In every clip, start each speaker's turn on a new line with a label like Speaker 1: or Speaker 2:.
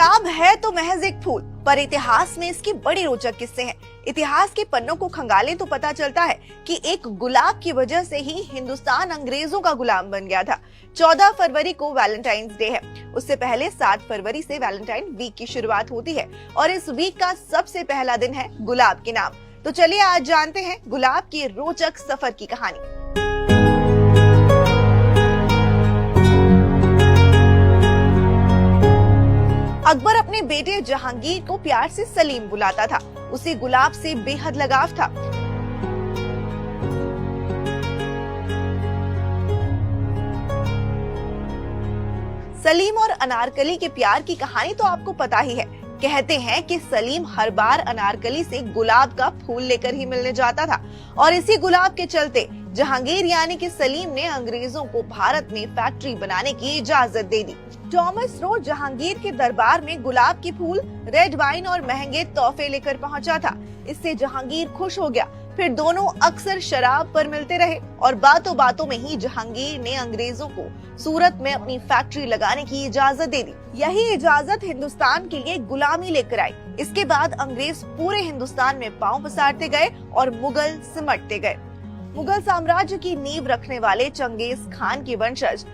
Speaker 1: गुलाब है तो महज एक फूल, पर इतिहास में इसकी बड़ी रोचक किस्से हैं। इतिहास के पन्नों को खंगालें तो पता चलता है कि एक गुलाब की वजह से ही हिंदुस्तान अंग्रेजों का गुलाम बन गया था। 14 फरवरी को वैलेंटाइंस डे है। उससे पहले 7 फरवरी से वैलेंटाइन वीक की शुरुआत होती है और इस वीक का सबसे पहला दिन है गुलाब के नाम। तो चलिए आज जानते हैं गुलाब की रोचक सफर की कहानी। अकबर अपने बेटे जहांगीर को प्यार से सलीम बुलाता था। उसे गुलाब से बेहद लगाव था। सलीम और अनारकली के प्यार की कहानी तो आपको पता ही है। कहते हैं कि सलीम हर बार अनारकली से गुलाब का फूल लेकर ही मिलने जाता था और इसी गुलाब के चलते जहांगीर यानी कि सलीम ने अंग्रेजों को भारत में फैक्ट्री बनाने की इजाजत दे दी। थॉमस रो जहांगीर के दरबार में गुलाब के फूल, रेड वाइन और महंगे तोहफे लेकर पहुंचा था। इससे जहांगीर खुश हो गया। फिर दोनों अक्सर शराब पर मिलते रहे और बातों बातों में ही जहांगीर ने अंग्रेजों को सूरत में अपनी फैक्ट्री लगाने की इजाजत दे दी। यही इजाजत हिंदुस्तान के लिए गुलामी लेकर आई। इसके बाद अंग्रेज पूरे हिंदुस्तान में पांव पसारते गए और मुगल सिमटते गए। मुगल साम्राज्य की नींव रखने वाले चंगेज खान के वंशज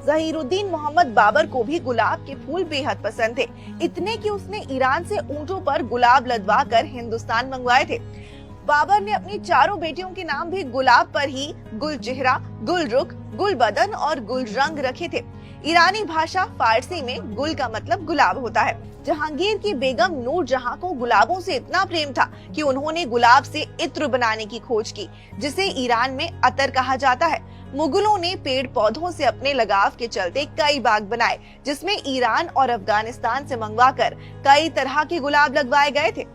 Speaker 1: जहीरुद्दीन मोहम्मद बाबर को भी गुलाब के फूल बेहद पसंद थे। इतने कि उसने ईरान से ऊंटों पर गुलाब लदवा कर हिंदुस्तान मंगवाए थे। बाबर ने अपनी चारों बेटियों के नाम भी गुलाब पर ही गुल चेहरा, गुल रुख, गुल बदन और गुल रंग रखे थे। ईरानी भाषा फारसी में गुल का मतलब गुलाब होता है। जहांगीर की बेगम नूर जहां को गुलाबों से इतना प्रेम था कि उन्होंने गुलाब से इत्र बनाने की खोज की, जिसे ईरान में अतर कहा जाता है। मुगलों ने पेड़ पौधों से अपने लगाव के चलते कई बाग बनाए, जिसमें ईरान और अफगानिस्तान से मंगवाकर कई तरह के गुलाब लगवाए गए थे।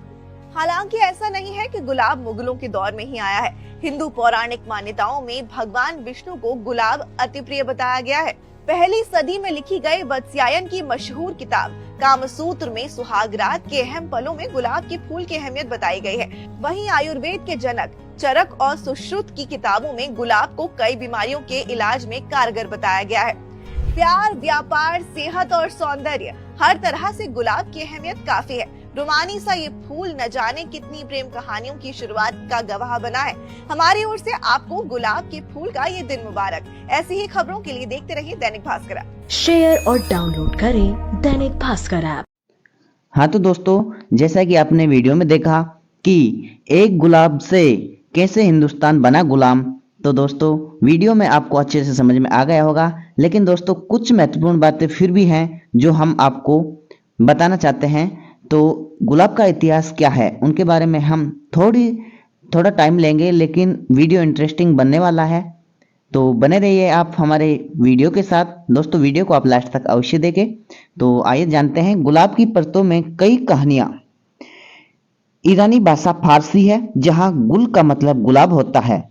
Speaker 1: हालांकि ऐसा नहीं है कि गुलाब मुगलों के दौर में ही आया है। हिंदू पौराणिक मान्यताओं में भगवान विष्णु को गुलाब अति प्रिय बताया गया है। पहली सदी में लिखी गई वत्स्यायन की मशहूर किताब कामसूत्र में सुहागरात के अहम पलों में गुलाब के फूल की अहमियत बताई गई है। वहीं आयुर्वेद के जनक चरक और सुश्रुत की किताबों में गुलाब को कई बीमारियों के इलाज में कारगर बताया गया है। प्यार, व्यापार, सेहत और सौंदर्य, हर तरह से गुलाब की अहमियत काफी है। रुमानी सा ये फूल न जाने कितनी प्रेम कहानियों की शुरुआत का गवाह बना है। हमारी ओर से आपको गुलाब के फूल का ये दिन मुबारक। ऐसी ही खबरों के लिए देखते रहिए दैनिक भास्कर ऐप।
Speaker 2: शेयर और डाउनलोड करें दैनिक भास्कर ऐप।
Speaker 3: हाँ तो दोस्तों, जैसा कि आपने वीडियो में देखा कि एक गुलाब से कैसे हिंदुस्तान बना गुलाम, तो दोस्तों वीडियो में आपको अच्छे से समझ में आ गया होगा। लेकिन दोस्तों कुछ महत्वपूर्ण बातें फिर भी हैं जो हम आपको बताना चाहते हैं। तो गुलाब का इतिहास क्या है उनके बारे में हम थोड़ा टाइम लेंगे, लेकिन वीडियो इंटरेस्टिंग बनने वाला है। तो बने रहिए आप हमारे वीडियो के साथ। दोस्तों वीडियो को आप लास्ट तक अवश्य देखें। तो आइए जानते हैं। गुलाब की परतों में कई कहानियां। ईरानी भाषा फारसी है, जहां गुल का मतलब गुलाब होता है।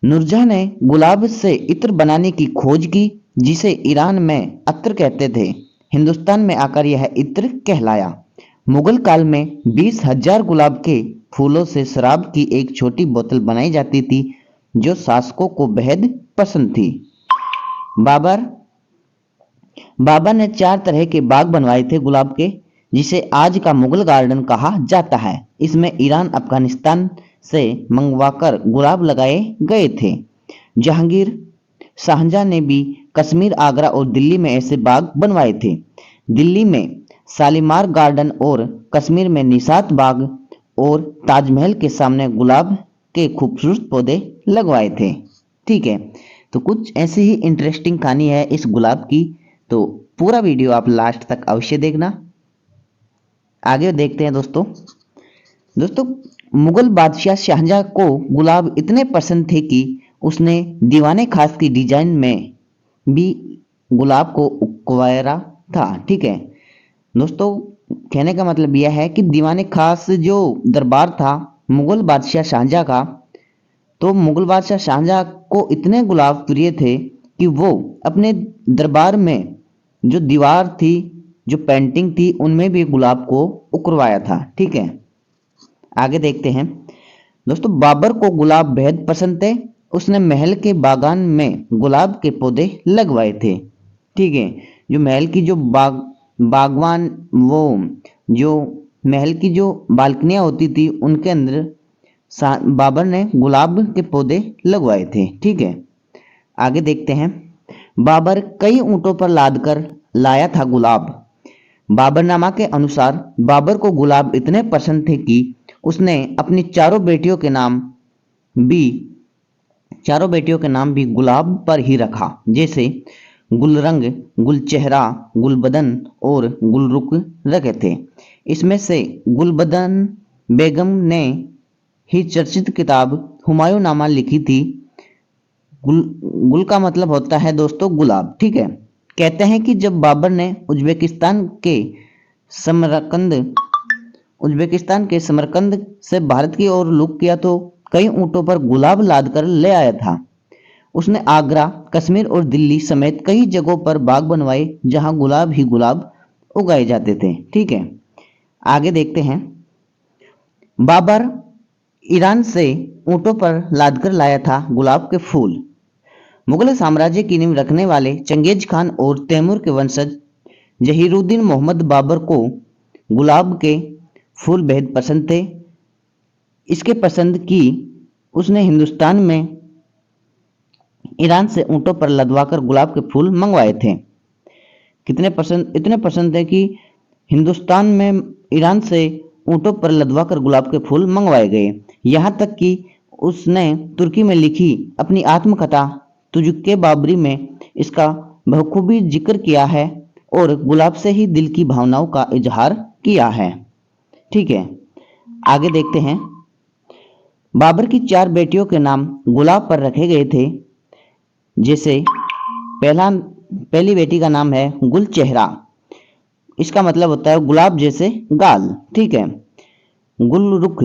Speaker 3: नूरजहां ने गुलाब से इत्र बनाने की खोज की, जिसे ईरान में अत्र कहते थे। हिंदुस्तान में आकर यह इत्र कहलाया। मुगल काल में 20,000 गुलाब के फूलों से शराब की एक छोटी बोतल बनाई जाती थी, जो शासकों को बेहद पसंद थी। बाबर ने 4 तरह के बाग बनवाए थे गुलाब के, जिसे आज का मुगल गार्डन कहा जाता है। इसमें ईरान, अफगानिस्तान से मंगवाकर गुलाब लगाए गए थे। जहांगीर शाहजहां ने भी कश्मीर, आगरा और दिल्ली में ऐसे बाग बनवाए थे। दिल्ली में शालीमार गार्डन और कश्मीर में निशात बाग और ताजमहल के सामने गुलाब के खूबसूरत पौधे लगवाए थे। ठीक है, तो कुछ ऐसी ही इंटरेस्टिंग कहानी है इस गुलाब की। तो पूरा वीडियो आप लास्ट तक अवश्य देखना। आगे देखते हैं दोस्तों मुगल बादशाह शाहजहां को गुलाब इतने पसंद थे कि उसने दीवाने खास की डिजाइन में भी गुलाब को उकवाया था। ठीक है दोस्तों, कहने का मतलब यह है कि दीवाने खास जो दरबार था मुगल बादशाह शाहजहां का, तो मुगल बादशाह शाहजहां को इतने गुलाब प्रिय थे कि वो अपने दरबार में जो दीवार थी, जो पेंटिंग थी, उनमें भी गुलाब को उकरवाया था। ठीक है, आगे देखते हैं दोस्तों। बाबर को गुलाब बेहद पसंद थे। उसने महल के बागान में गुलाब के पौधे लगवाए थे। ठीक है, जो महल की जो बागवान वो जो महल की जो बालकनियां होती थी उनके अंदर बाबर ने गुलाब के पौधे लगवाए थे। ठीक है, आगे देखते हैं। बाबर कई ऊंटों पर लाद कर लाया था गुलाब। बाबरनामा के अनुसार बाबर को गुलाब इतने पसंद थे कि उसने अपनी चारों बेटियों के नाम भी गुलाब पर ही रखा, जैसे गुलरंग, गुलचेहरा, गुलबदन और गुलरुख रखे थे। इसमें से गुलबदन बेगम ने ही चर्चित किताब हुमायूं नामा लिखी थी। गुल का मतलब होता है दोस्तों गुलाब। ठीक है, कहते हैं कि जब बाबर ने उज्बेकिस्तान के समरकंद से भारत की ओर रुख किया तो कई ऊंटों पर गुलाब लाद कर ले आया था। उसने आगरा, कश्मीर और दिल्ली समेत कई जगहों पर बाग बनवाए जहां गुलाब ही गुलाब उगाए जाते थे। ठीक है, आगे देखते हैं। बाबर ईरान से ऊंटों पर लादकर लाया था गुलाब के फूल। मुगल साम्राज्य की नींव रखने वाले चंगेज खान और तैमूर के वंशज जहीरुद्दीन मोहम्मद बाबर को गुलाब के फूल बेहद पसंद थे। इसके पसंद की उसने हिंदुस्तान में ईरान से ऊंटों पर लदवाकर गुलाब के फूल मंगवाए थे। इतने पसंद है कि हिंदुस्तान में ईरान से ऊंटों पर लदवाकर गुलाब के फूल मंगवाए गए। यहां तक कि उसने तुर्की में लिखी अपनी आत्मकथा तुजुक्के बाबरी में इसका बखूबी जिक्र किया है और गुलाब से ही दिल की भावनाओं का इजहार किया है। ठीक है, आगे देखते हैं। बाबर की 4 बेटियों के नाम गुलाब पर रखे गए थे, जैसे पहली बेटी का नाम है गुलचेहरा, इसका मतलब होता है गुलाब जैसे गाल। ठीक है, गुलरुख,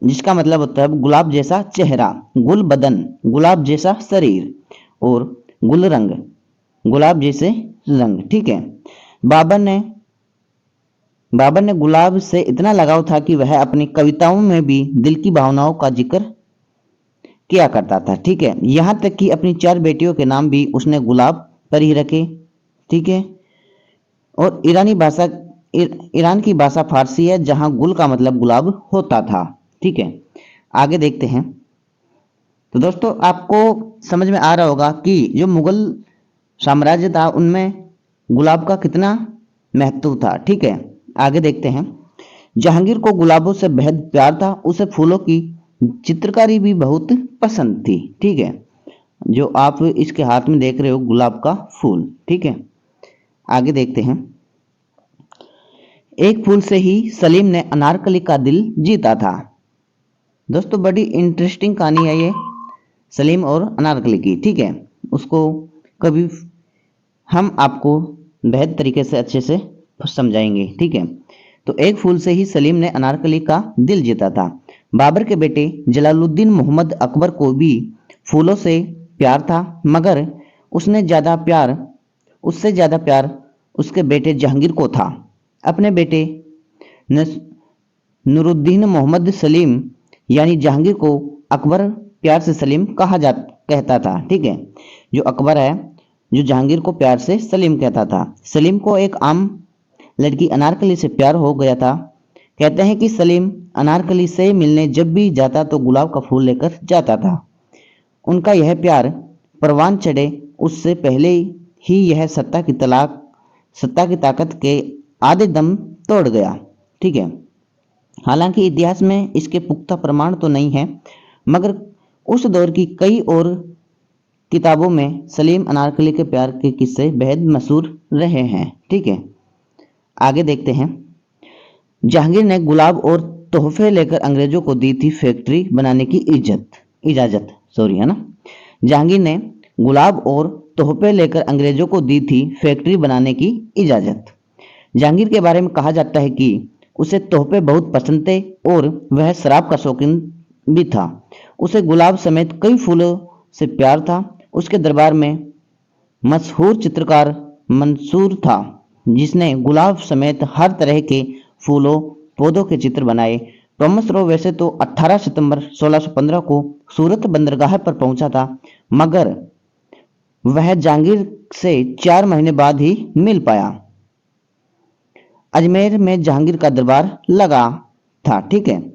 Speaker 3: जिसका मतलब होता है गुलाब जैसा चेहरा। गुलबदन, गुलाब जैसा शरीर। और गुलरंग, गुलाब जैसे रंग। ठीक है, बाबर ने गुलाब से इतना लगाव था कि वह अपनी कविताओं में भी दिल की भावनाओं का जिक्र किया करता था। ठीक है, यहां तक कि अपनी 4 बेटियों के नाम भी उसने गुलाब पर ही रखे। ठीक है, और ईरान की भाषा फारसी है जहां गुल का मतलब गुलाब होता था। ठीक है, आगे देखते हैं। तो दोस्तों आपको समझ में आ रहा होगा कि जो मुगल साम्राज्य था उनमें गुलाब का कितना महत्व था। ठीक है, आगे देखते हैं। जहांगीर को गुलाबों से बेहद प्यार था। उसे फूलों की चित्रकारी भी बहुत पसंद थी। ठीक है, जो आप इसके हाथ में देख रहे हो गुलाब का फूल। ठीक है, आगे देखते हैं। एक फूल से ही सलीम ने अनारकली का दिल जीता था। दोस्तों बड़ी इंटरेस्टिंग कहानी है ये सलीम और अनारकली की। ठीक है, उसको कभी हम आपको बेहद तरीके से अच्छे से समझाएंगे। ठीक है, तो एक फूल से ही सलीम ने अनारकली का दिल जीता था। बाबर के बेटे जलालुद्दीन मोहम्मद अकबर को भी फूलों से प्यार था, मगर उससे ज़्यादा प्यार उसके बेटे जहांगीर को था। अपने बेटे नूरुद्दीन मोहम्मद सलीम यानी जहांगीर को अकबर प्यार से सलीम कहता था। ठीक है, जो अकबर है जो जहांगीर को प्यार से सलीम कहता था। सलीम को एक आम लड़की अनारकली से प्यार हो गया था। कहते हैं कि सलीम अनारकली से मिलने जब भी जाता तो गुलाब का फूल लेकर जाता था। उनका यह प्यार परवान चढ़े उससे पहले ही यह सत्ता की ताकत के आधे दम तोड़ गया। ठीक है, हालांकि इतिहास में इसके पुख्ता प्रमाण तो नहीं है, मगर उस दौर की कई और किताबों में सलीम अनारकली के प्यार के किस्से बेहद मशहूर रहे हैं। ठीक है, आगे देखते हैं। जहांगीर ने गुलाब और तोहफे लेकर अंग्रेजों को दी थी फैक्ट्री बनाने की इजाजत है ना। जहांगीर ने गुलाब और तोहफे लेकर अंग्रेजों को दी थी फैक्ट्री बनाने की इजाजत। जहांगीर के बारे में कहा जाता है कि उसे तोहफे बहुत पसंद थे और वह शराब का शौकीन भी था। उसे गुलाब समेत कई फूलों से प्यार था। उसके दरबार में मशहूर चित्रकार मंसूर था, जिसने गुलाब समेत हर तरह के फूलों पौधों के चित्र बनाए। टॉमस रो वैसे तो 18 सितंबर 1615 को सूरत बंदरगाह पर पहुंचा था, मगर वह जहांगीर से 4 महीने बाद ही मिल पाया। अजमेर में जहांगीर का दरबार लगा था। ठीक है,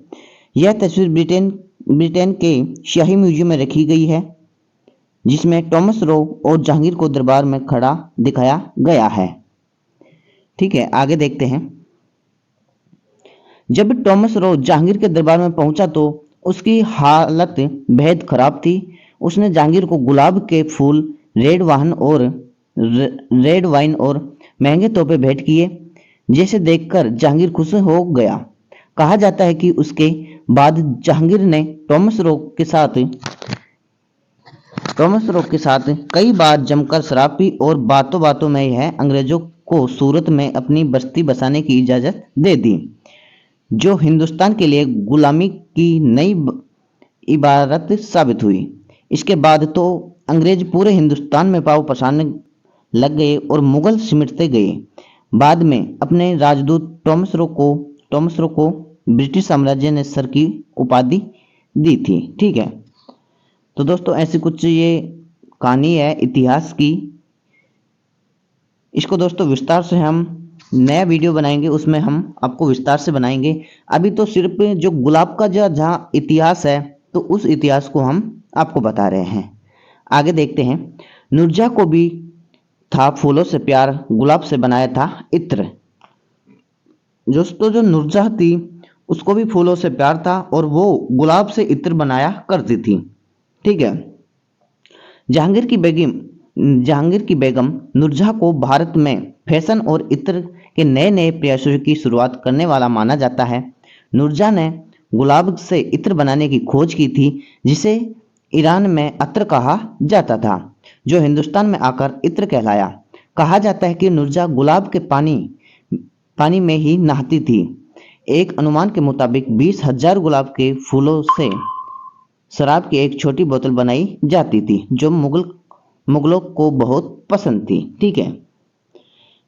Speaker 3: यह तस्वीर ब्रिटेन के शाही म्यूजियम में रखी गई है, जिसमें टॉमस रो और जहांगीर को दरबार में खड़ा दिखाया गया है। ठीक है, आगे देखते हैं। जब टॉमस रो जहांगीर के दरबार में पहुंचा तो उसकी हालत बेहद खराब थी। उसने जहांगीर को गुलाब के फूल, रेड वाइन और महंगे तोहफे भेंट किए, जैसे देखकर जहांगीर खुश हो गया। कहा जाता है कि उसके बाद जहांगीर ने टॉमस रो के साथ कई बार जमकर शराब पी और बातों बातों में यह अंग्रेजों को सूरत में अपनी बस्ती बसाने की इजाजत दे दी, जो हिंदुस्तान के लिए गुलामी की नई इबारत साबित हुई। इसके बाद तो अंग्रेज पूरे हिंदुस्तान में पांव पसारने लग गए और मुगल सिमटते गए। बाद में अपने राजदूत टॉमस रो को ब्रिटिश साम्राज्य ने सर की उपाधि दी थी। ठीक है, तो दोस्तों ऐसी कुछ ये कहानी है इतिहास की। इसको दोस्तों विस्तार से हम नया वीडियो बनाएंगे, उसमें हम आपको विस्तार से बनाएंगे। अभी तो सिर्फ जो गुलाब का जहाँ इतिहास है तो उस इतिहास को हम आपको बता रहे हैं। आगे देखते हैं। नूरजहाँ को भी था फूलों से प्यार, गुलाब से बनाया था इत्र। दोस्तों जो नूरजहाँ थी उसको भी फूलों से प्यार था और वो गुलाब से इत्र बनाया करती थी। ठीक है, जहांगीर की बेगम नूरजहाँ को भारत में फैशन और इत्र के नए नए प्रयासों की शुरुआत करने वाला माना जाता है। नूरजहाँ ने गुलाब से इत्र बनाने की खोज की थी, जिसे ईरान में अत्र कहा जाता था, जो हिंदुस्तान में आकर इत्र कहलाया। कहा जाता है कि नूरजहाँ गुलाब के पानी में ही नहाती थी। एक अनुमान के मुताबिक 20,000 गुलाब के फूलों से शराब की एक छोटी बोतल बनाई जाती थी, जो मुगलों को बहुत पसंद थी। ठीक है,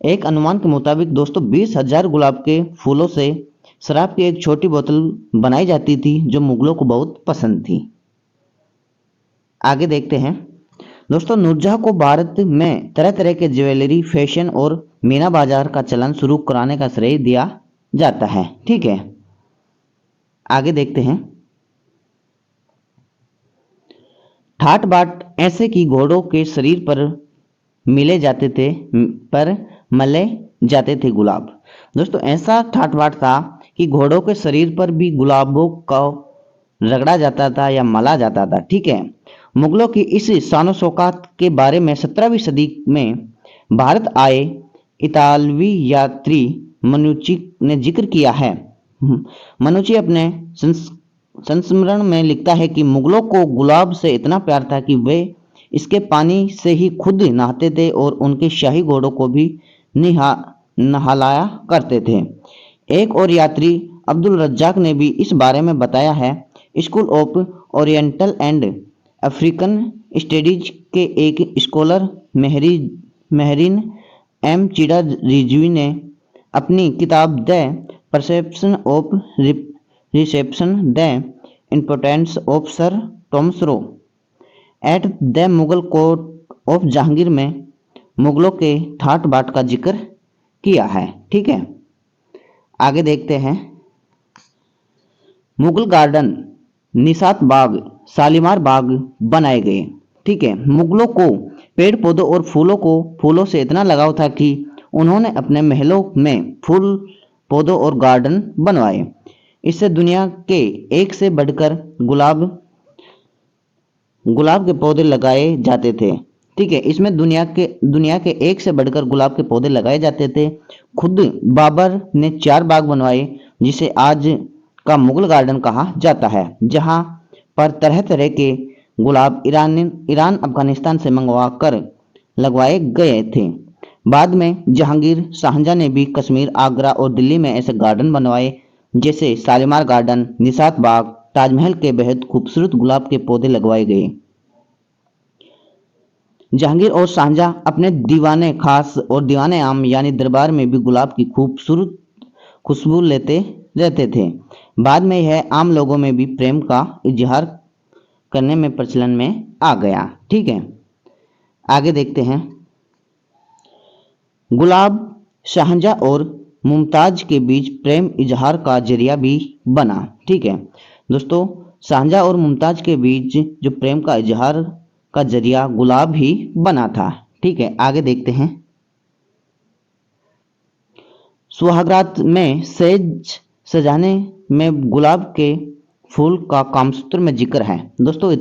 Speaker 3: एक अनुमान के मुताबिक दोस्तों 20,000 गुलाब के फूलों से शराब की एक छोटी बोतल बनाई जाती थी, जो मुगलों को बहुत पसंद थी। आगे देखते हैं। दोस्तों नूरजहाँ को भारत में तरह तरह के ज्वेलरी, फैशन और मीना बाजार का चलन शुरू कराने का श्रेय दिया जाता है। ठीक है, आगे देखते हैं। ठाट बाट ऐसे कि घोड़ों के शरीर पर मले जाते थे गुलाब। दोस्तों ऐसा ठाट बाट था कि घोड़ों के शरीर पर भी गुलाबों का रगड़ा जाता था या मला जाता था। ठीक है, मुगलों की इस शान शौकत के बारे में 17वीं सदी में भारत आए इतालवी यात्री मनुची ने जिक्र किया है। मनुची अपने संस्मरण में लिखता है कि मुगलों को गुलाब से इतना प्यार था कि वे इसके पानी से ही खुद नहाते थे और उनके शाही घोड़ों को भी नहलाया करते थे। एक और यात्री अब्दुल रज्जाक ने भी इस बारे में बताया है। School of oriental and African studies के एक स्कॉलर मेहरीन एम चिड़ा रिजवी ने अपनी किताब the perception of reception the importance of sir Thomas Roe at the Mughal court of Jahangir में मुगलों के ठाट बाट का जिक्र किया है। ठीक है, आगे देखते हैं। मुगल गार्डन, निशात बाग, शालीमार बाग बनाए गए। ठीक है, मुगलों को पेड़ पौधों और फूलों से इतना लगाव था कि उन्होंने अपने महलों में फूल पौधों और गार्डन बनवाए। इससे दुनिया के एक से बढ़कर गुलाब के पौधे लगाए जाते थे। ठीक है, इसमें दुनिया के एक से बढ़कर गुलाब के पौधे लगाए जाते थे। खुद बाबर ने 4 बाग बनवाए, जिसे आज का मुगल गार्डन कहा जाता है, जहां पर तरह तरह के गुलाब ईरान अफगानिस्तान से मंगवा कर लगवाए गए थे। बाद में जहांगीर शाहजहां ने भी कश्मीर, आगरा और दिल्ली में ऐसे गार्डन बनवाए, जैसे शालीमार गार्डन, निशात बाग, ताजमहल के बेहद खूबसूरत गुलाब के पौधे लगवाए गए। जहांगीर और शाहजहां अपने दीवाने खास और दीवाने आम यानी दरबार में भी गुलाब की खूबसूरत खुशबू लेते रहते थे। बाद में यह आम लोगों में भी प्रेम का इजहार करने में प्रचलन में आ गया। ठीक है, आगे देखते हैं। गुलाब शाहजहां और मुमताज के बीच प्रेम इजहार का जरिया भी बना। ठीक है दोस्तों, शाहजहां और मुमताज के बीच जो प्रेम का इजहार का जरिया गुलाब ही बना था। ठीक है, आगे देखते हैं। सुहागरात में सेज सजाने में गुलाब के फूल का कामसूत्र में जिक्र है। दोस्तों,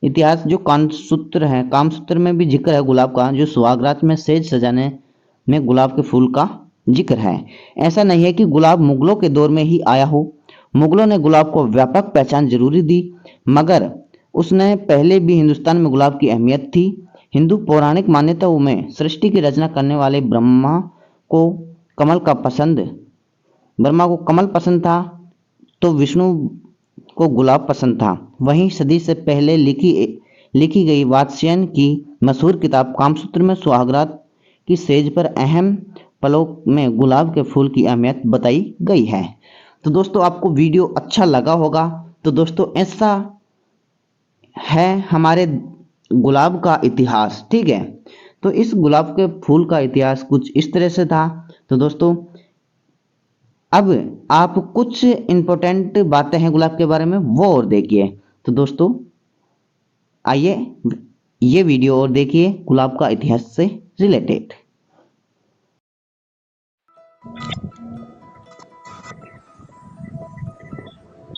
Speaker 3: इतिहास जो कामसूत्र है, कामसूत्र में भी जिक्र है गुलाब का, जो सुहागरात में सेज सजाने में गुलाब के फूल का जिक्र है। ऐसा नहीं है कि गुलाब मुगलों के दौर में ही आया हो। मुगलों ने गुलाब को व्यापक पहचान जरूरी दी, मगर उसने पहले भी हिंदुस्तान में गुलाब की अहमियत थी। हिंदू पौराणिक मान्यताओं में सृष्टि की रचना करने वाले ब्रह्मा को कमल पसंद था, तो विष्णु को गुलाब पसंद था। वहीं सदी से पहले लिखी गई वात्स्ययन की मशहूर किताब कामसूत्र में सुहागरात की सेज पर अहम पलों में गुलाब के फूल की अहमियत बताई गई है। तो दोस्तों, आपको वीडियो अच्छा लगा होगा। तो दोस्तों, ऐसा है हमारे गुलाब का इतिहास। ठीक है, तो इस गुलाब के फूल का इतिहास कुछ इस तरह से था। तो दोस्तों, अब आप कुछ इंपॉर्टेंट बातें हैं गुलाब के बारे में, वो और देखिए। तो दोस्तों, आइए ये वीडियो और देखिए गुलाब का इतिहास से रिलेटेड।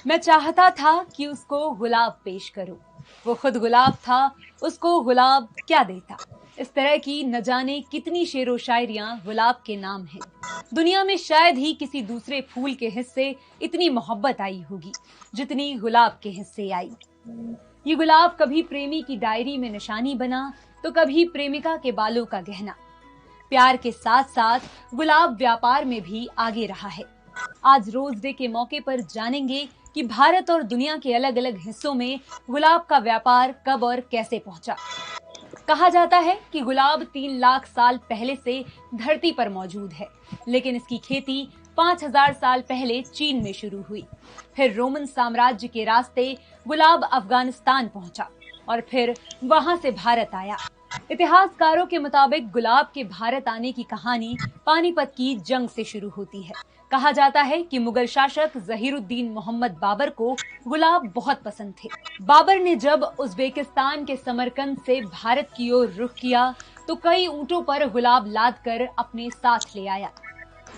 Speaker 4: मैं चाहता था कि उसको गुलाब पेश करूं, वो खुद गुलाब था, उसको गुलाब क्या देता। इस तरह की न जाने कितनी शेरो शायरियां गुलाब के नाम हैं। दुनिया में शायद ही किसी दूसरे फूल के हिस्से इतनी मोहब्बत आई होगी जितनी गुलाब के हिस्से आई। ये गुलाब कभी प्रेमी की डायरी में निशानी बना, तो कभी प्रेमिका के बालों का गहना। प्यार के साथ साथ गुलाब व्यापार में भी आगे रहा है। आज रोज डे के मौके पर जानेंगे कि भारत और दुनिया के अलग अलग हिस्सों में गुलाब का व्यापार कब और कैसे पहुंचा। कहा जाता है कि गुलाब 3 लाख साल पहले से धरती पर मौजूद है, लेकिन इसकी खेती 5000 साल पहले चीन में शुरू हुई। फिर रोमन साम्राज्य के रास्ते गुलाब अफगानिस्तान पहुंचा और फिर वहां से भारत आया। इतिहासकारों के मुताबिक गुलाब के भारत आने की कहानी पानीपत की जंग से शुरू होती है। कहा जाता है कि मुगल शासक जहीरुद्दीन मोहम्मद बाबर को गुलाब बहुत पसंद थे। बाबर ने जब उज्बेकिस्तान के समरकंद से भारत की ओर रुख किया, तो कई ऊंटों पर गुलाब लादकर अपने साथ ले आया।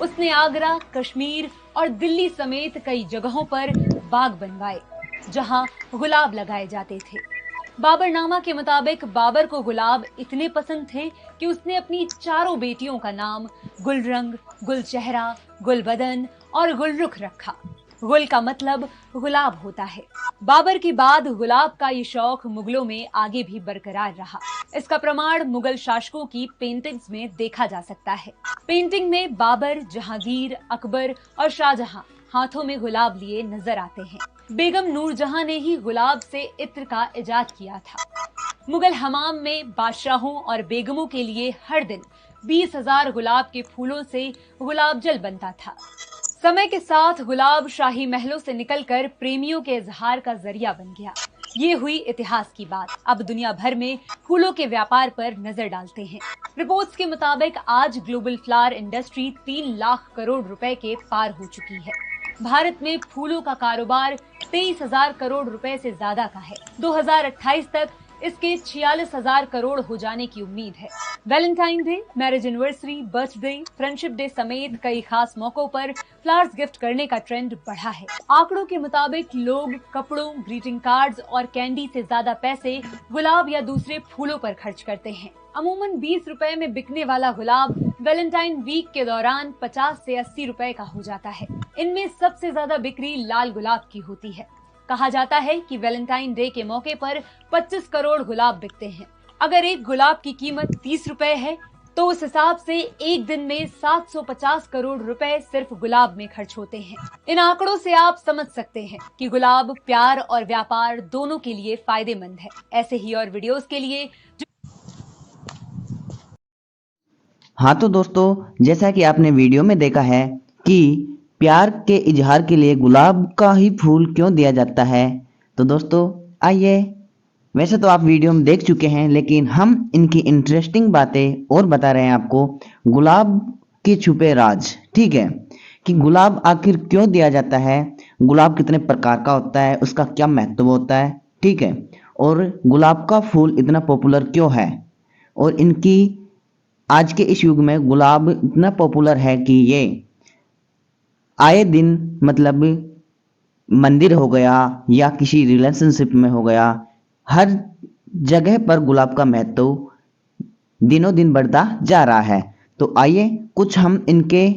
Speaker 4: उसने आगरा, कश्मीर और दिल्ली समेत कई जगहों पर बाग बनवाए जहां गुलाब लगाए जाते थे। बाबरनामा के मुताबिक बाबर को गुलाब इतने पसंद थे कि उसने अपनी 4 बेटियों का नाम गुलरंग, गुलचेहरा, गुलबदन और गुलरुख रखा। गुल का मतलब गुलाब होता है। बाबर के बाद गुलाब का ये शौक मुगलों में आगे भी बरकरार रहा। इसका प्रमाण मुगल शासकों की पेंटिंग्स में देखा जा सकता है। पेंटिंग में बाबर, जहांगीर, अकबर और शाहजहां हाथों में गुलाब लिए नजर आते हैं। बेगम नूरजहां ने ही गुलाब से इत्र का इजाद किया था। मुगल हमाम में बादशाहों और बेगमों के लिए हर दिन 20,000 गुलाब के फूलों से गुलाब जल बनता था। समय के साथ गुलाब शाही महलों से निकलकर प्रेमियों के इजहार का जरिया बन गया। ये हुई इतिहास की बात। अब दुनिया भर में फूलों के व्यापार पर नजर डालते हैं। रिपोर्ट्स के मुताबिक आज global flower industry 3 lakh crore रुपए के पार हो चुकी है। भारत में फूलों का कारोबार 23,000 करोड़ रुपए से ज्यादा का है। 2028 तक इसके 46,000 करोड़ हो जाने की उम्मीद है। Valentine day, marriage anniversary, birthday, friendship day समेत कई खास मौकों पर फ्लावर्स गिफ्ट करने का ट्रेंड बढ़ा है। आंकड़ों के मुताबिक लोग कपड़ों, ग्रीटिंग कार्ड्स और कैंडी से ज्यादा पैसे गुलाब या दूसरे फूलों पर खर्च करते हैं। अमूमन 20 रुपए में बिकने वाला गुलाब वैलेंटाइन वीक के दौरान 50 से 80 रुपए का हो जाता है। इनमें सबसे ज्यादा बिक्री लाल गुलाब की होती है। कहा जाता है कि वैलेंटाइन डे के मौके पर 25 करोड़ गुलाब बिकते हैं। अगर एक गुलाब की कीमत 30 रुपए है, तो उस हिसाब से एक दिन में 750 करोड़ रुपए सिर्फ गुलाब में खर्च होते हैं। इन आंकड़ों से आप समझ सकते हैं कि गुलाब प्यार और व्यापार दोनों के लिए फायदेमंद है। ऐसे ही और वीडियोस के लिए
Speaker 3: हाँ तो दोस्तों, जैसा कि आपने वीडियो में देखा है कि प्यार के इजहार के लिए गुलाब का ही फूल क्यों दिया जाता है। तो दोस्तों आइए, वैसे तो आप वीडियो में देख चुके हैं, लेकिन हम इनकी इंटरेस्टिंग बातें और बता रहे हैं आपको। गुलाब के छुपे राज। ठीक है, कि गुलाब आखिर क्यों दिया जाता है, गुलाब कितने प्रकार का होता है, उसका क्या महत्व होता है। ठीक है, और गुलाब का फूल इतना पॉपुलर क्यों है, और इनकी आज के इस युग में गुलाब इतना पॉपुलर है कि ये आए दिन मतलब मंदिर हो गया या किसी रिलेशनशिप में हो गया, हर जगह पर गुलाब का महत्व दिनों दिन बढ़ता जा रहा है। तो आइए कुछ हम इनके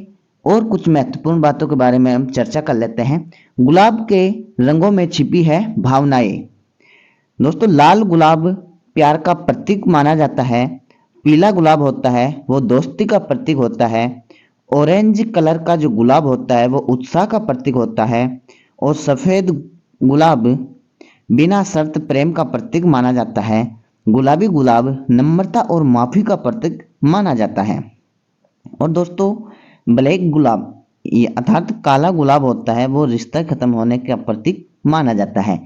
Speaker 3: और कुछ महत्वपूर्ण बातों के बारे में हम चर्चा कर लेते हैं। गुलाब के रंगों में छिपी है भावनाएं। दोस्तों, लाल गुलाब प्यार का प्रतीक माना जाता है, पीला गुलाब होता है वो दोस्ती का प्रतीक होता है, ऑरेंज कलर का जो गुलाब होता है वो उत्साह का प्रतीक होता है, और सफ़ेद गुलाब बिना शर्त प्रेम का प्रतीक माना जाता है। गुलाबी गुलाब नम्रता और माफ़ी का प्रतीक माना जाता है। और दोस्तों, ब्लैक गुलाब अर्थात काला गुलाब होता है वो रिश्ता खत्म होने का प्रतीक माना जाता है।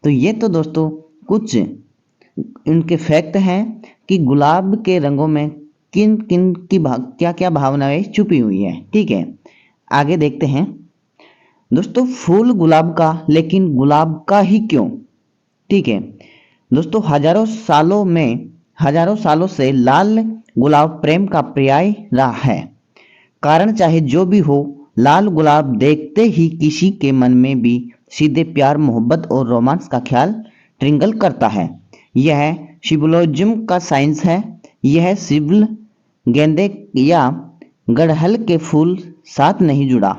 Speaker 3: तो ये तो दोस्तों कुछ इनके फैक्ट हैं कि गुलाब के रंगों में किन किन की क्या क्या भावनाएं छुपी हुई है। ठीक है, आगे देखते हैं। दोस्तों, फूल गुलाब का, लेकिन गुलाब का ही क्यों। ठीक है दोस्तों, हजारों सालों से लाल गुलाब प्रेम का पर्याय रहा है। कारण चाहे जो भी हो, लाल गुलाब देखते ही किसी के मन में भी सीधे प्यार, मोहब्बत और रोमांस का ख्याल ट्रिंगल करता है। यह सिंबोलिज्म का साइंस है। यह सिबिल, गेंदे या गड़हल के फूल साथ नहीं जुड़ा।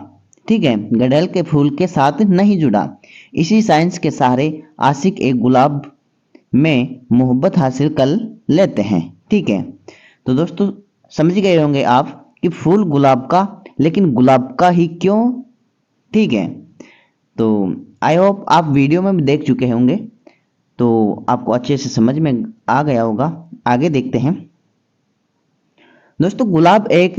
Speaker 3: ठीक है, गड़हल के फूल के साथ नहीं जुड़ा। इसी साइंस के सहारे आशिक एक गुलाब में मोहब्बत हासिल कर लेते हैं। ठीक है, तो दोस्तों समझ गए होंगे आप कि फूल गुलाब का, लेकिन गुलाब का ही क्यों। ठीक है, तो आई होप आप वीडियो में भी देख चुके होंगे, तो आपको अच्छे से समझ में आ गया होगा। आगे देखते हैं। दोस्तों, गुलाब एक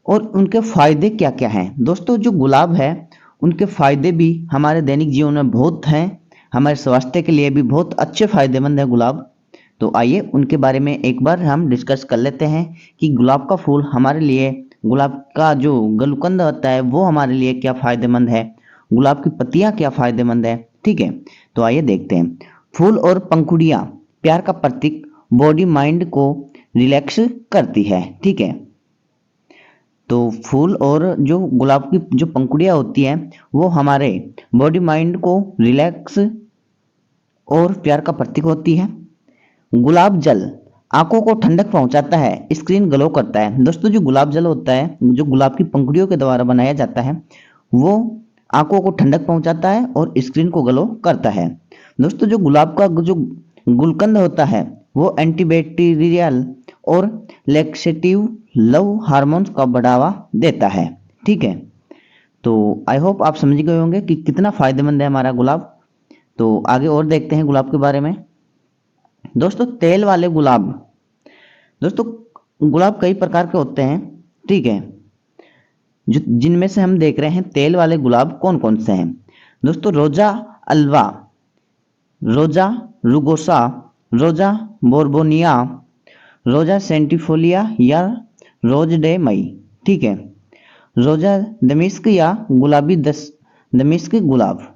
Speaker 3: और उनके फायदे क्या क्या हैं। दोस्तों, जो गुलाब है उनके फायदे भी हमारे दैनिक जीवन में बहुत हैं, हमारे स्वास्थ्य के लिए भी बहुत अच्छे फायदेमंद है गुलाब। तो आइए उनके बारे में एक बार हम डिस्कस कर लेते हैं कि गुलाब का फूल हमारे लिए, गुलाब का जो गुलकंद होता है वो हमारे लिए क्या फायदेमंद है, गुलाब की पत्तियां क्या फायदेमंद है। ठीक है, तो आइए देखते हैं। फूल और पंखुड़ियां प्यार का प्रतीक, बॉडी माइंड को रिलैक्स करती है। ठीक है, तो फूल और जो गुलाब की जो पंखुड़ियां होती हैं वो हमारे बॉडी माइंड को रिलैक्स और प्यार का प्रतीक होती है। गुलाब जल आंखों को ठंडक पहुंचाता है, स्क्रीन ग्लो करता है। दोस्तों, जो गुलाब जल होता है जो गुलाब की पंखुड़ियों के द्वारा बनाया जाता है वो आंखों को ठंडक पहुंचाता है और स्क्रीन को ग्लो करता है। दोस्तों, जो गुलाब का जो गुलकंद होता है वो एंटीबैक्टीरियल और लैक्सेटिव लव हार्मोन्स का बढ़ावा देता है। ठीक है, तो आई होप आप समझ गए होंगे कि कितना फायदेमंद है हमारा गुलाब। तो आगे और देखते हैं गुलाब के बारे में। दोस्तों, तेल वाले गुलाब। दोस्तों, गुलाब कई प्रकार के होते हैं। ठीक है, जो जिनमें से हम देख रहे हैं तेल वाले गुलाब कौन कौन से हैं। दोस्तों, रोजा अल्वा, रोजा रुगोसा, रोजा बोर्बोनिया, रोजा सेंटिफोलिया या रोज डे मई। ठीक है, रोजा दमिश्क या गुलाबी दमिश्क गुलाब।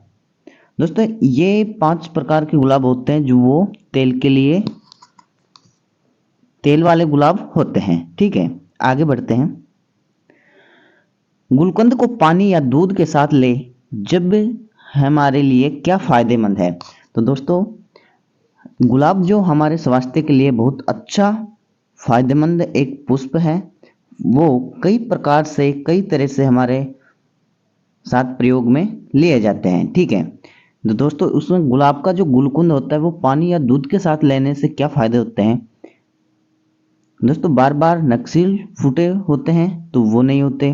Speaker 3: दोस्तों, ये 5 प्रकार के गुलाब होते हैं जो वो तेल के लिए, तेल वाले गुलाब होते हैं। ठीक है, आगे बढ़ते हैं। गुलकंद को पानी या दूध के साथ ले जब हमारे लिए क्या फायदेमंद है। तो दोस्तों, गुलाब जो हमारे स्वास्थ्य के लिए बहुत अच्छा फायदेमंद एक पुष्प है, वो कई प्रकार से कई तरह से हमारे साथ प्रयोग में लिए जाते हैं। ठीक है, तो दोस्तों उसमें गुलाब का जो गुलकंद होता है वो पानी या दूध के साथ लेने से क्या फायदे होते हैं। दोस्तों, बार बार नक्सील फूटे होते हैं तो वो नहीं होते।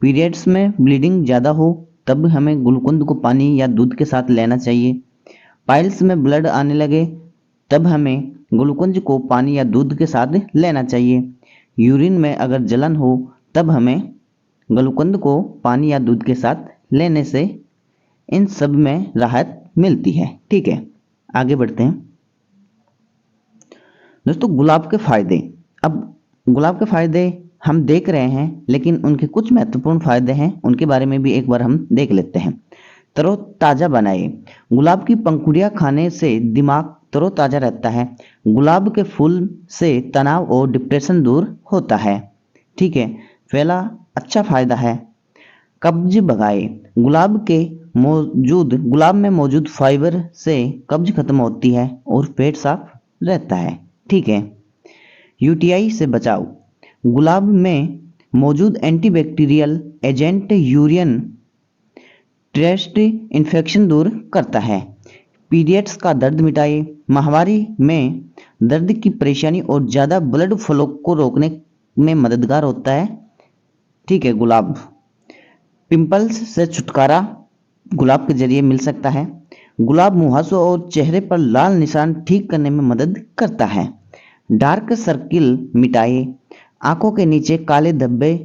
Speaker 3: पीरियड्स में ब्लीडिंग ज़्यादा हो तब हमें गुलकंद को पानी या दूध के साथ लेना चाहिए। पाइल्स में ब्लड आने लगे तब हमें ग्लूकोज को पानी या दूध के साथ लेना चाहिए। यूरिन में अगर जलन हो तब हमें ग्लूकोज को पानी या दूध के साथ लेने से इन सब में राहत मिलती है। ठीक है, आगे बढ़ते हैं। दोस्तों, गुलाब के फायदे। अब गुलाब के फायदे हम देख रहे हैं, लेकिन उनके कुछ महत्वपूर्ण फायदे हैं, उनके बारे में भी एक बार हम देख लेते हैं। तरोताजा बनाए। गुलाब की पंखुड़ियां खाने से दिमाग तरोताजा रहता है। गुलाब के फूल से तनाव और डिप्रेशन दूर होता है। ठीक है, पहला अच्छा फायदा है। कब्ज भगाए। गुलाब में मौजूद फाइबर से कब्ज खत्म होती है और पेट साफ रहता है। ठीक है। यूटीआई से बचाव। गुलाब में मौजूद antibacterial agent urine tract infection दूर करता है। पीरियड्स का दर्द मिटाए। माहवारी में दर्द की परेशानी और ज़्यादा ब्लड फ्लो को रोकने में मददगार होता है। ठीक है। गुलाब। पिंपल्स से छुटकारा गुलाब के जरिए मिल सकता है। गुलाब मुहासों और चेहरे पर लाल निशान ठीक करने में मदद करता है। डार्क सर्किल मिटाए। आंखों के नीचे काले धब्बे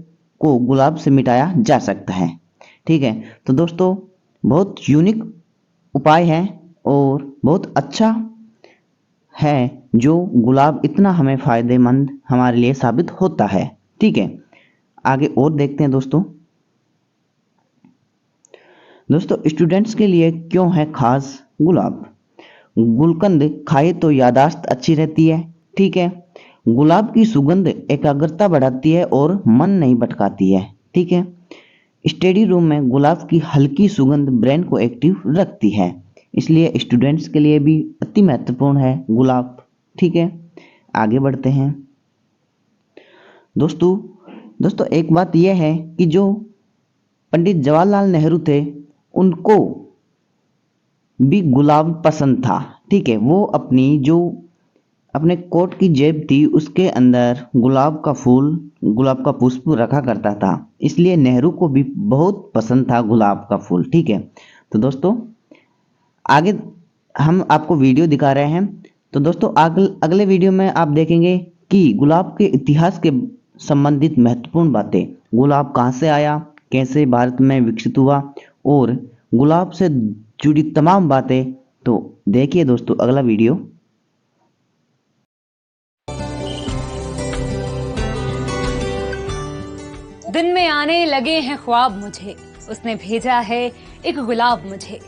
Speaker 3: को गुलाब से मिटाया जा सकता है। ठीक है। तो दोस्तों, बहुत यूनिक उपाय है और बहुत अच्छा है जो गुलाब इतना हमें फायदेमंद हमारे लिए साबित होता है। ठीक है, आगे और देखते हैं दोस्तों। स्टूडेंट्स के लिए क्यों है खास गुलाब? गुलकंद खाए तो यादाश्त अच्छी रहती है। ठीक है। गुलाब की सुगंध एकाग्रता बढ़ाती है और मन नहीं भटकाती है। ठीक है। स्टडी रूम में गुलाब की हल्की सुगंध ब्रेन को एक्टिव रखती है, इसलिए स्टूडेंट्स के लिए भी अति महत्वपूर्ण है गुलाब। ठीक है, आगे बढ़ते हैं। दोस्तों एक बात यह है कि जो पंडित जवाहरलाल नेहरू थे, उनको भी गुलाब पसंद था। ठीक है। वो अपने कोट की जेब थी, उसके अंदर गुलाब का पुष्प रखा करता था, इसलिए नेहरू को भी बहुत पसंद था गुलाब का फूल। ठीक है। तो दोस्तों आगे हम आपको वीडियो दिखा रहे हैं। तो दोस्तों अगले वीडियो में आप देखेंगे कि गुलाब के इतिहास के संबंधित महत्वपूर्ण बातें, गुलाब कहाँ से आया, कैसे भारत में विकसित हुआ और गुलाब से जुड़ी तमाम बातें। तो देखिए दोस्तों अगला वीडियो।
Speaker 4: दिन में आने लगे हैं ख्वाब मुझे, उसने भेजा है एक गुलाब मुझे।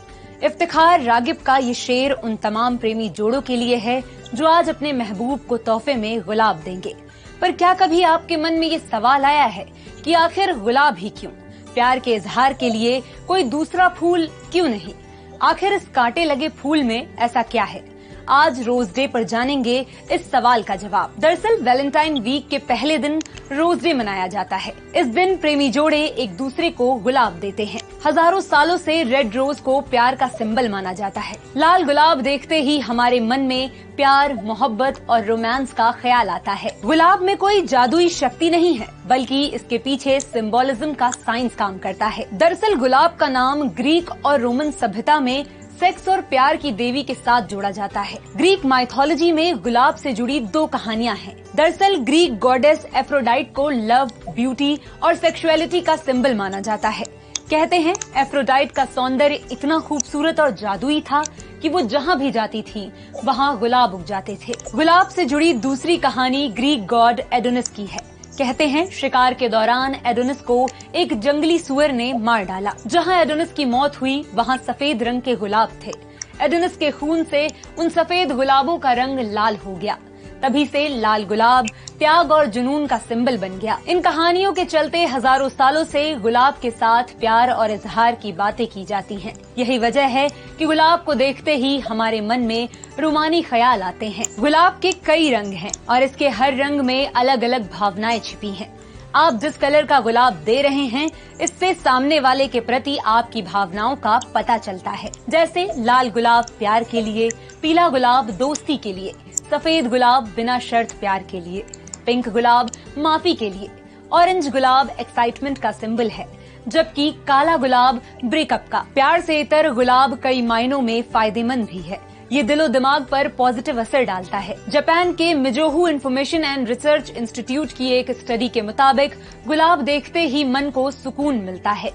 Speaker 4: इफ्तिखार रागिब का ये शेर उन तमाम प्रेमी जोड़ों के लिए है जो आज अपने महबूब को तोहफे में गुलाब देंगे। पर क्या कभी आपके मन में ये सवाल आया है कि आखिर गुलाब ही क्यों? प्यार के इजहार के लिए कोई दूसरा फूल क्यों नहीं? आखिर इस कांटे लगे फूल में ऐसा क्या है? आज रोज डे पर जानेंगे इस सवाल का जवाब। दरअसल वैलेंटाइन वीक के पहले दिन रोज डे मनाया जाता है। इस दिन प्रेमी जोड़े एक दूसरे को गुलाब देते हैं। हजारों सालों से रेड रोज को प्यार का सिंबल माना जाता है। लाल गुलाब देखते ही हमारे मन में प्यार, मोहब्बत और रोमांस का ख्याल आता है। गुलाब में कोई जादुई शक्ति नहीं है, बल्कि इसके पीछे सिंबोलिज्म का साइंस काम करता है। दरअसल गुलाब का नाम ग्रीक और रोमन सभ्यता में सेक्स और प्यार की देवी के साथ जोड़ा जाता है। ग्रीक माइथोलॉजी में गुलाब से जुड़ी दो कहानियां हैं। दरअसल ग्रीक गॉडेस एफ्रोडाइट को लव, ब्यूटी और सेक्सुअलिटी का सिंबल माना जाता है। कहते हैं एफ्रोडाइट का सौंदर्य इतना खूबसूरत और जादुई था कि वो जहाँ भी जाती थी वहाँ गुलाब उग जाते थे। गुलाब से जुड़ी दूसरी कहानी ग्रीक गॉड एडोनिस की है। कहते हैं शिकार के दौरान एडोनिस को एक जंगली सुअर ने मार डाला। जहां एडोनिस की मौत हुई वहां सफेद रंग के गुलाब थे। एडोनिस के खून से उन सफेद गुलाबों का रंग लाल हो गया। तभी से लाल गुलाब त्याग और जुनून का सिंबल बन गया। इन कहानियों के चलते हजारों सालों से गुलाब के साथ प्यार और इजहार की बातें की जाती हैं। यही वजह है कि गुलाब को देखते ही हमारे मन में रूमानी ख्याल आते हैं। गुलाब के कई रंग हैं और इसके हर रंग में अलग अलग भावनाएं छिपी हैं। आप जिस कलर का गुलाब दे रहे हैं, इससे सामने वाले के प्रति आपकी भावनाओं का पता चलता है। जैसे लाल गुलाब प्यार के लिए, पीला गुलाब दोस्ती के लिए, सफेद गुलाब बिना शर्त प्यार के लिए, पिंक गुलाब माफी के लिए, ऑरेंज गुलाब एक्साइटमेंट का सिंबल है, जबकि काला गुलाब ब्रेकअप का। प्यार से इतर गुलाब कई मायनों में फायदेमंद भी है। ये दिलो दिमाग पर पॉजिटिव असर डालता है। जापान के मिजोहू इंफॉर्मेशन एंड रिसर्च इंस्टीट्यूट की एक स्टडी के मुताबिक गुलाब देखते ही मन को सुकून मिलता है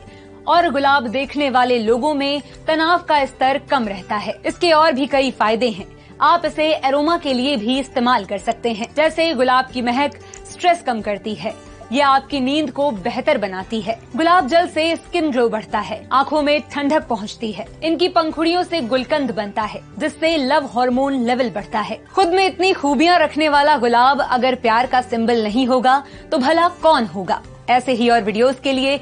Speaker 4: और गुलाब देखने वाले लोगों में तनाव का स्तर कम रहता है। इसके और भी कई फायदे हैं। आप इसे एरोमा के लिए भी इस्तेमाल कर सकते हैं। जैसे गुलाब की महक स्ट्रेस कम करती है, ये आपकी नींद को बेहतर बनाती है। गुलाब जल से स्किन ग्लो बढ़ता है, आँखों में ठंडक पहुँचती है। इनकी पंखुड़ियों से गुलकंद बनता है, जिससे लव हार्मोन लेवल बढ़ता है। खुद में इतनी खूबियाँ रखने वाला गुलाब अगर प्यार का सिंबल नहीं होगा तो भला कौन होगा। ऐसे ही और वीडियोस के लिए